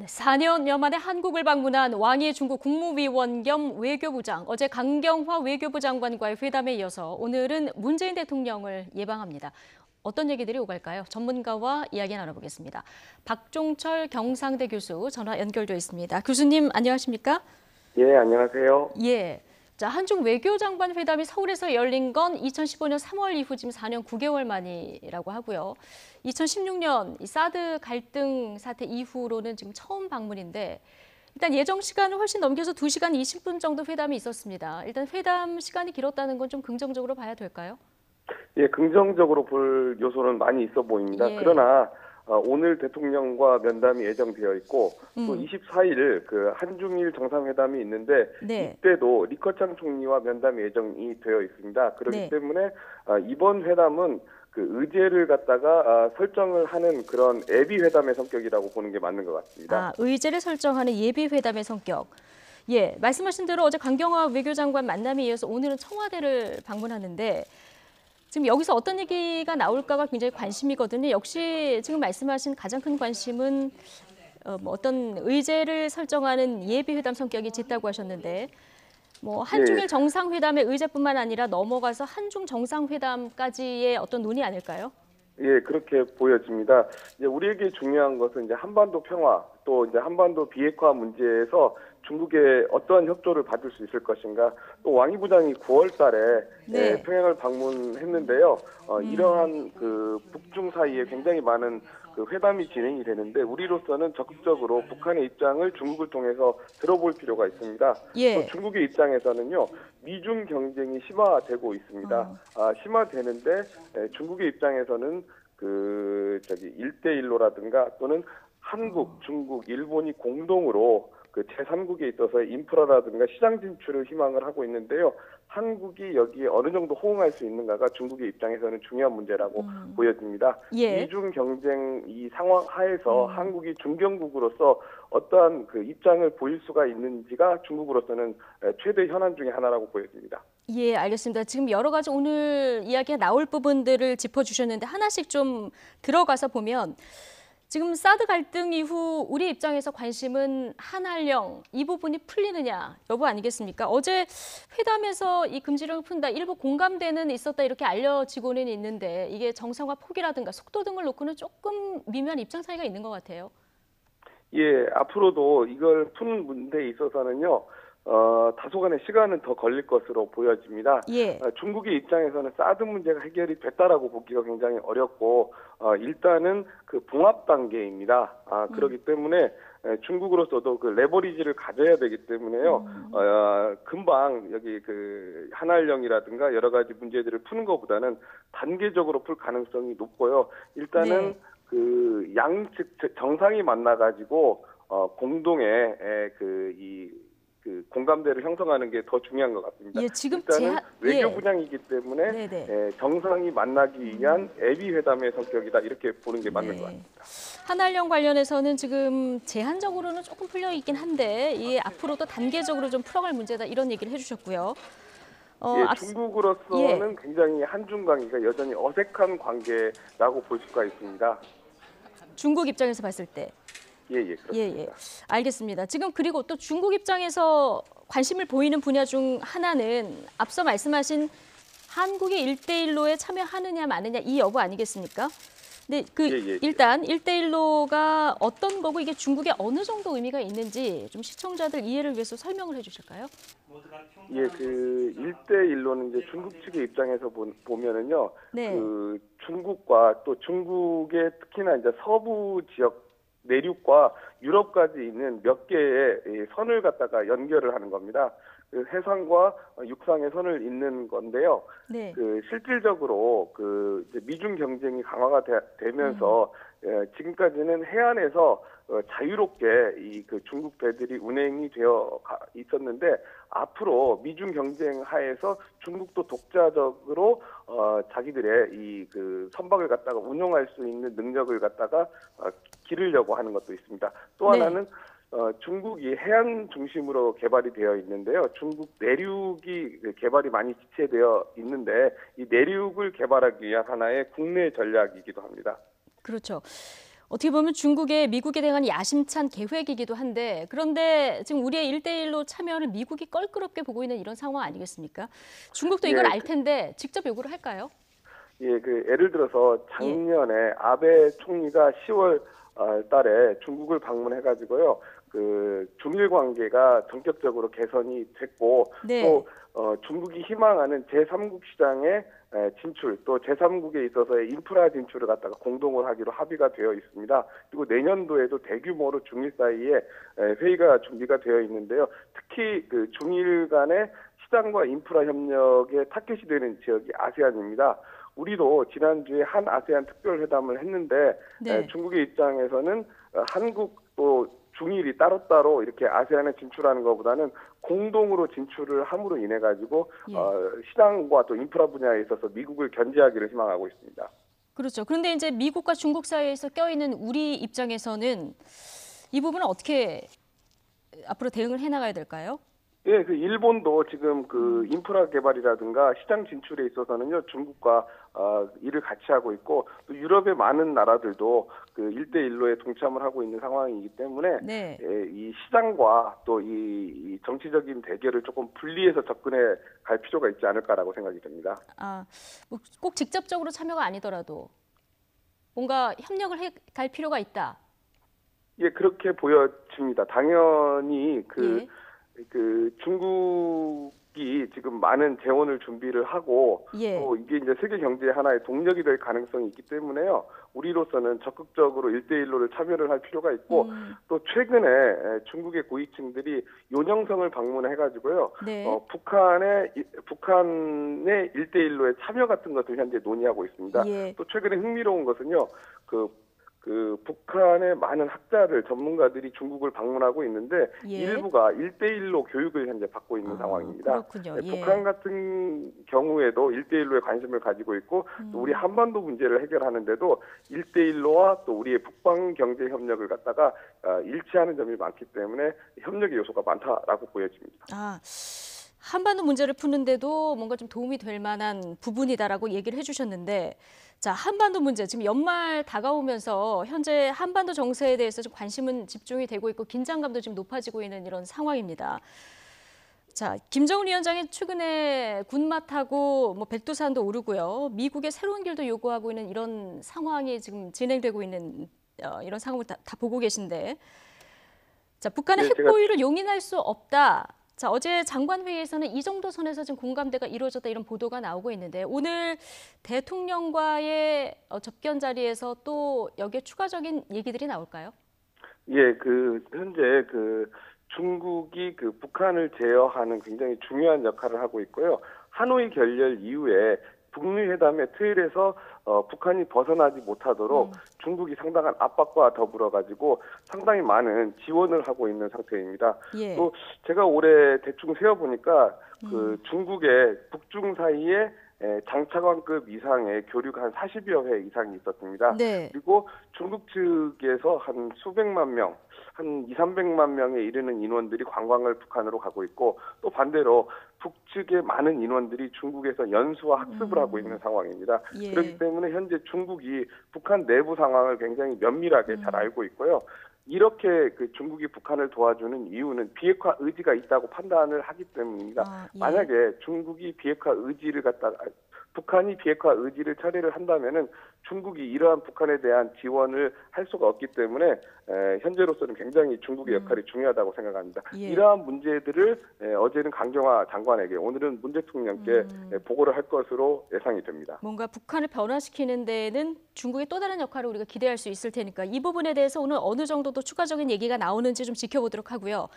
네, 4년여 만에 한국을 방문한 왕이 중국 국무위원 겸 외교부장, 어제 강경화 외교부 장관과의 회담에 이어서 오늘은 문재인 대통령을 예방합니다. 어떤 얘기들이 오갈까요? 전문가와 이야기 나눠보겠습니다. 박종철 경상대 교수 전화 연결돼 있습니다. 교수님 안녕하십니까? 예, 안녕하세요. 예. 자, 한중 외교장관 회담이 서울에서 열린 건 2015년 3월 이후 지금 4년 9개월 만이라고 하고요. 2016년 이 사드 갈등 사태 이후로는 지금 처음 방문인데 일단 예정 시간을 훨씬 넘겨서 2시간 20분 정도 회담이 있었습니다. 일단 회담 시간이 길었다는 건 좀 긍정적으로 봐야 될까요? 예, 긍정적으로 볼 요소는 많이 있어 보입니다. 예. 그러나 오늘 대통령과 면담이 예정되어 있고 또 24일 그 한중일 정상회담이 있는데 네. 이때도 리커창 총리와 면담이 예정이 되어 있습니다. 그렇기 네. 때문에 이번 회담은 그 의제를 갖다가 설정을 하는 그런 예비 회담의 성격이라고 보는 게 맞는 것 같습니다. 아, 의제를 설정하는 예비 회담의 성격. 예, 말씀하신 대로 어제 강경화 외교장관 만남에 이어서 오늘은 청와대를 방문하는데 지금 여기서 어떤 얘기가 나올까가 굉장히 관심이거든요. 역시 지금 말씀하신 가장 큰 관심은 뭐 어떤 의제를 설정하는 예비 회담 성격이 짙다고 하셨는데 뭐 한중일 정상회담의 의제뿐만 아니라 넘어가서 한중 정상회담까지의 어떤 논의 아닐까요? 예, 그렇게 보여집니다. 이제 우리에게 중요한 것은 이제 한반도 평화, 또 이제 한반도 비핵화 문제에서 중국의 어떠한 협조를 받을 수 있을 것인가. 또 왕이 부장이 9월 달에 네. 평양을 방문했는데요. 이러한 그 북중 사이에 굉장히 많은 그 회담이 진행이 되는데 우리로서는 적극적으로 북한의 입장을 중국을 통해서 들어볼 필요가 있습니다. 예. 또 중국의 입장에서는요. 미중 경쟁이 심화되고 있습니다. 심화되는데 중국의 입장에서는 그 저기 1대1로라든가 또는 한국, 중국, 일본이 공동으로 그 제3국에 있어서의 인프라라든가 시장 진출을 희망을 하고 있는데요. 한국이 여기에 어느 정도 호응할 수 있는가가 중국의 입장에서는 중요한 문제라고 보여집니다. 예. 미중 경쟁 이 상황 하에서 한국이 중견국으로서 어떠한 그 입장을 보일 수가 있는지가 중국으로서는 최대 현안 중에 하나라고 보여집니다. 예, 알겠습니다. 지금 여러 가지 오늘 이야기가 나올 부분들을 짚어주셨는데 하나씩 좀 들어가서 보면 지금 사드 갈등 이후 우리 입장에서 관심은 한한령 이 부분이 풀리느냐 여부 아니겠습니까? 어제 회담에서 이 금지령을 푼다 일부 공감대는 있었다 이렇게 알려지고는 있는데 이게 정상화 폭이라든가 속도 등을 놓고는 조금 미묘한 입장 차이가 있는 것 같아요. 예, 앞으로도 이걸 푸는 문제에 있어서는요. 다소간의 시간은 더 걸릴 것으로 보여집니다. 예. 중국의 입장에서는 사드 문제가 해결이 됐다라고 보기가 굉장히 어렵고 일단은 그 봉합 단계입니다. 그렇기 때문에 중국으로서도 그 레버리지를 가져야 되기 때문에요. 금방 여기 그 한한령이라든가 여러 가지 문제들을 푸는 것보다는 단계적으로 풀 가능성이 높고요. 일단은 네. 그 양측 정상이 만나가지고 공동의 그 공감대를 형성하는 게 더 중요한 것 같습니다. 예, 지금 일단은 외교부장이기 때문에 정상이 만나기 위한 예비 회담의 성격이다 이렇게 보는 게 맞는 것 같습니다. 한한령 관련해서는 지금 제한적으로는 조금 풀려 있긴 한데 이 앞으로도 단계적으로 좀 풀어갈 문제다 이런 얘기를 해주셨고요. 중국으로서는 굉장히 한중 관계가 여전히 어색한 관계라고 볼 수가 있습니다. 중국 입장에서 봤을 때. 그렇습니다. 예. 알겠습니다. 지금 그리고 또 중국 입장에서 관심을 보이는 분야 중 하나는 앞서 말씀하신 한국의 1대1로에 참여하느냐 마느냐 이 여부 아니겠습니까? 근데 일단 1대1로가 어떤 거고 이게 중국에 어느 정도 의미가 있는지 좀 시청자들 이해를 위해서 설명을 해주실까요? 그 1대1로는 이제 중국 측의 입장에서 보면은요. 네. 그 중국과 또 중국의 특히나 이제 서부 지역 내륙과 유럽까지 있는 몇 개의 선을 갖다가 연결을 하는 겁니다. 그 해상과 육상의 선을 잇는 건데요. 네. 그 실질적으로 그 이제 미중 경쟁이 강화가 되면서 지금까지는 해안에서 자유롭게 이 그 중국 배들이 운행이 되어 있었는데 앞으로 미중 경쟁 하에서 중국도 독자적으로 자기들의 이 그 선박을 갖다가 운용할 수 있는 능력을 갖다가 기르려고 하는 것도 있습니다. 또 하나는 중국이 해안 중심으로 개발이 되어 있는데요. 중국 내륙이 개발이 많이 지체되어 있는데 이 내륙을 개발하기 위한 하나의 국내 전략이기도 합니다. 그렇죠. 어떻게 보면 중국의 미국에 대한 야심찬 계획이기도 한데 그런데 지금 우리의 1대1로 참여를 미국이 껄끄럽게 보고 있는 이런 상황 아니겠습니까? 중국도 이걸 예, 알 텐데 직접 요구를 할까요? 예, 예를 들어서 예. 작년에 아베 총리가 10월 달에 중국을 방문해가지고요, 중일 관계가 전격적으로 개선이 됐고, 네. 또 중국이 희망하는 제3국 시장의 진출, 또 제3국에 있어서의 인프라 진출을 갖다가 공동으로 하기로 합의가 되어 있습니다. 그리고 내년도에도 대규모로 중일 사이에 회의가 준비가 되어 있는데요. 특히 중일 간의 시장과 인프라 협력의 타켓이 되는 지역이 아세안입니다. 우리도 지난주에 한 아세안 특별회담을 했는데 네. 중국의 입장에서는 한국 또 중일이 따로따로 이렇게 아세안에 진출하는 것보다는 공동으로 진출을 함으로 인해 가지고 예. 시장과 또 인프라 분야에 있어서 미국을 견제하기를 희망하고 있습니다. 그렇죠. 그런데 이제 미국과 중국 사이에서 껴있는 우리 입장에서는 이 부분은 어떻게 앞으로 대응을 해나가야 될까요? 예, 일본도 지금 인프라 개발이라든가 시장 진출에 있어서는요, 중국과 일을 같이 하고 있고, 또 유럽의 많은 나라들도 1대1로에 동참을 하고 있는 상황이기 때문에, 네. 이 시장과 또 이 정치적인 대결을 조금 분리해서 접근해 갈 필요가 있지 않을까라고 생각이 됩니다. 뭐꼭 직접적으로 참여가 아니더라도 뭔가 협력을 갈 필요가 있다. 예, 그렇게 보여집니다. 당연히 예. 중국이 지금 많은 재원을 준비를 하고 예. 또 이게 이제 세계 경제의 하나의 동력이 될 가능성이 있기 때문에요. 우리로서는 적극적으로 1대1로를 참여를 할 필요가 있고 또 최근에 중국의 고위층들이 요녕성을 방문해 가지고요. 네. 북한의 1대1로의 참여 같은 것을 현재 논의하고 있습니다. 예. 또 최근에 흥미로운 것은요. 북한의 많은 학자들, 전문가들이 중국을 방문하고 있는데 예. 일부가 1대1로 교육을 현재 받고 있는 상황입니다. 그렇군요. 네, 예. 북한 같은 경우에도 1대1로에 관심을 가지고 있고 또 우리 한반도 문제를 해결하는데도 1대1로와 또 우리의 북방 경제 협력을 갖다가 일치하는 점이 많기 때문에 협력의 요소가 많다라고 보여집니다. 한반도 문제를 푸는데도 뭔가 좀 도움이 될 만한 부분이다라고 얘기를 해주셨는데, 자, 한반도 문제 지금 연말 다가오면서 현재 한반도 정세에 대해서 좀 관심은 집중이 되고 있고 긴장감도 지금 높아지고 있는 이런 상황입니다. 자, 김정은 위원장이 최근에 군마타고 뭐 백두산도 오르고요, 미국의 새로운 길도 요구하고 있는 이런 상황이 지금 진행되고 있는 이런 상황을 다 보고 계신데, 자, 북한의 핵 보유를 용인할 수 없다. 자, 어제 장관회의에서는 이 정도 선에서 지금 공감대가 이루어졌다 이런 보도가 나오고 있는데 오늘 대통령과의 접견 자리에서 또 여기에 추가적인 얘기들이 나올까요? 예, 현재 중국이 북한을 제어하는 굉장히 중요한 역할을 하고 있고요. 하노이 결렬 이후에 북미 회담의 틀에서 북한이 벗어나지 못하도록 중국이 상당한 압박과 더불어 가지고 상당히 많은 지원을 하고 있는 상태입니다. 예. 또 제가 올해 대충 세어 보니까 중국의 북중 사이에 장차관급 이상의 교류가 한 40여 회 이상이 있었습니다. 네. 그리고 중국 측에서 한 수백만 명, 한 2, 300만 명에 이르는 인원들이 관광을 북한으로 가고 있고 또 반대로 북측의 많은 인원들이 중국에서 연수와 학습을 하고 있는 상황입니다. 예. 그렇기 때문에 현재 중국이 북한 내부 상황을 굉장히 면밀하게 잘 알고 있고요. 이렇게 중국이 북한을 도와주는 이유는 비핵화 의지가 있다고 판단을 하기 때문입니다. 예. 만약에 중국이 비핵화 의지를 북한이 비핵화 의지를 철회를 한다면은 중국이 이러한 북한에 대한 지원을 할 수가 없기 때문에 현재로서는 굉장히 중국의 역할이 중요하다고 생각합니다. 예. 이러한 문제들을 어제는 강경화 장관에게, 오늘은 문 대통령께 보고를 할 것으로 예상이 됩니다. 뭔가 북한을 변화시키는 데에는 중국의 또 다른 역할을 우리가 기대할 수 있을 테니까 이 부분에 대해서 오늘 어느 정도 또 추가적인 얘기가 나오는지 좀 지켜보도록 하고요.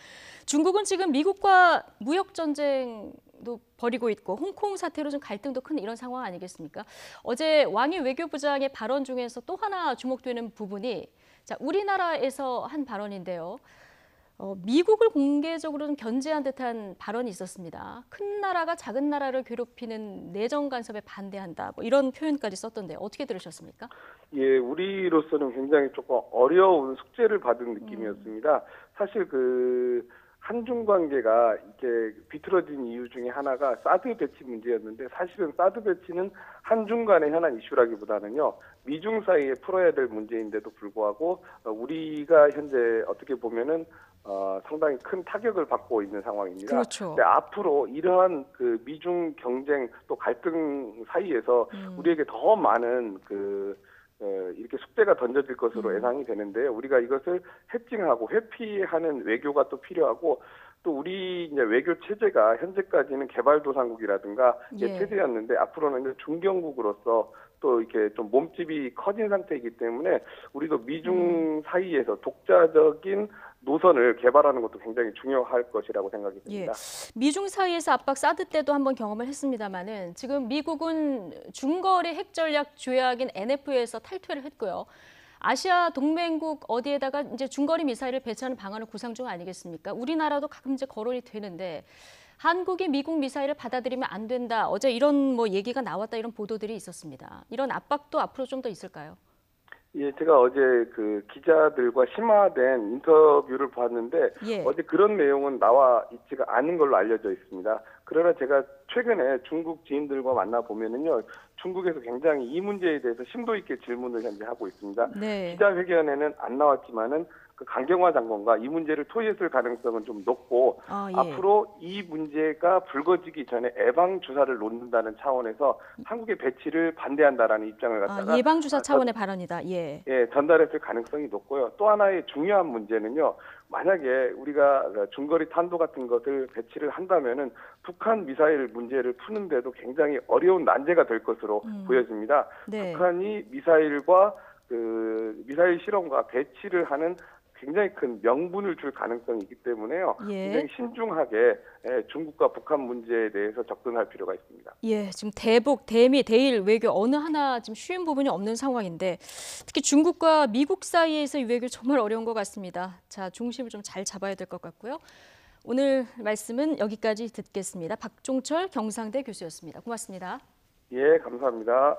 중국은 지금 미국과 무역 전쟁도 벌이고 있고 홍콩 사태로 좀 갈등도 큰 이런 상황 아니겠습니까? 어제 왕이 외교부장의 발언 중에서 또 하나 주목되는 부분이, 자, 우리나라에서 한 발언인데요. 미국을 공개적으로는 견제한 듯한 발언이 있었습니다. 큰 나라가 작은 나라를 괴롭히는 내정 간섭에 반대한다. 뭐 이런 표현까지 썼던데 어떻게 들으셨습니까? 예, 우리로서는 굉장히 조금 어려운 숙제를 받은 느낌이었습니다. 사실 한중 관계가 이렇게 비틀어진 이유 중에 하나가 사드 배치 문제였는데 사실은 사드 배치는 한중 간의 현안 이슈라기보다는요. 미중 사이에 풀어야 될 문제인데도 불구하고 우리가 현재 어떻게 보면은 상당히 큰 타격을 받고 있는 상황입니다. 그렇죠. 근데 앞으로 이러한 그 미중 경쟁 또 갈등 사이에서 우리에게 더 많은 이렇게 숙제가 던져질 것으로 예상이 되는데요. 우리가 이것을 해칭하고 회피하는 외교가 또 필요하고 또 우리 이제 외교 체제가 현재까지는 개발도상국이라든가 예. 체제였는데 앞으로는 이제 중견국으로서 또 이렇게 좀 몸집이 커진 상태이기 때문에 우리도 미중 사이에서 독자적인 노선을 개발하는 것도 굉장히 중요할 것이라고 생각이 듭니다. 미중 사이에서 압박 사드 때도 한번 경험을 했습니다마는 지금 미국은 중거리 핵전략 조약인 NF에서 탈퇴를 했고요. 아시아 동맹국 어디에다가 이제 중거리 미사일을 배치하는 방안을 구상 중 아니겠습니까? 우리나라도 가끔 이제 거론이 되는데 한국이 미국 미사일을 받아들이면 안 된다. 어제 이런 뭐 얘기가 나왔다 이런 보도들이 있었습니다. 이런 압박도 앞으로 좀 더 있을까요? 예, 제가 어제 그 기자들과 심화된 인터뷰를 봤는데 어제 그런 내용은 나와 있지가 않은 걸로 알려져 있습니다. 그러나 제가 최근에 중국 지인들과 만나 보면은요, 중국에서 굉장히 이 문제에 대해서 심도 있게 질문을 현재 하고 있습니다. 기자회견에는 안 나왔지만은 그 강경화 장관과 이 문제를 토의했을 가능성은 좀 높고 앞으로 이 문제가 불거지기 전에 예방 주사를 놓는다는 차원에서 한국의 배치를 반대한다라는 입장을 갖다가 예방 주사 차원의 발언이다. 전달했을 가능성이 높고요. 또 하나의 중요한 문제는요. 만약에 우리가 중거리 탄도 같은 것을 배치를 한다면은 북한 미사일 문제를 푸는데도 굉장히 어려운 난제가 될 것으로 보여집니다. 북한이 미사일과 미사일 실험과 배치를 하는 굉장히 큰 명분을 줄 가능성이 있기 때문에요. 굉장히 신중하게 중국과 북한 문제에 대해서 접근할 필요가 있습니다. 지금 대북, 대미, 대일 외교 어느 하나 지금 쉬운 부분이 없는 상황인데 특히 중국과 미국 사이에서의 외교 정말 어려운 것 같습니다. 자, 중심을 좀 잘 잡아야 될 것 같고요. 오늘 말씀은 여기까지 듣겠습니다. 박종철 경상대 교수였습니다. 고맙습니다. 예, 감사합니다.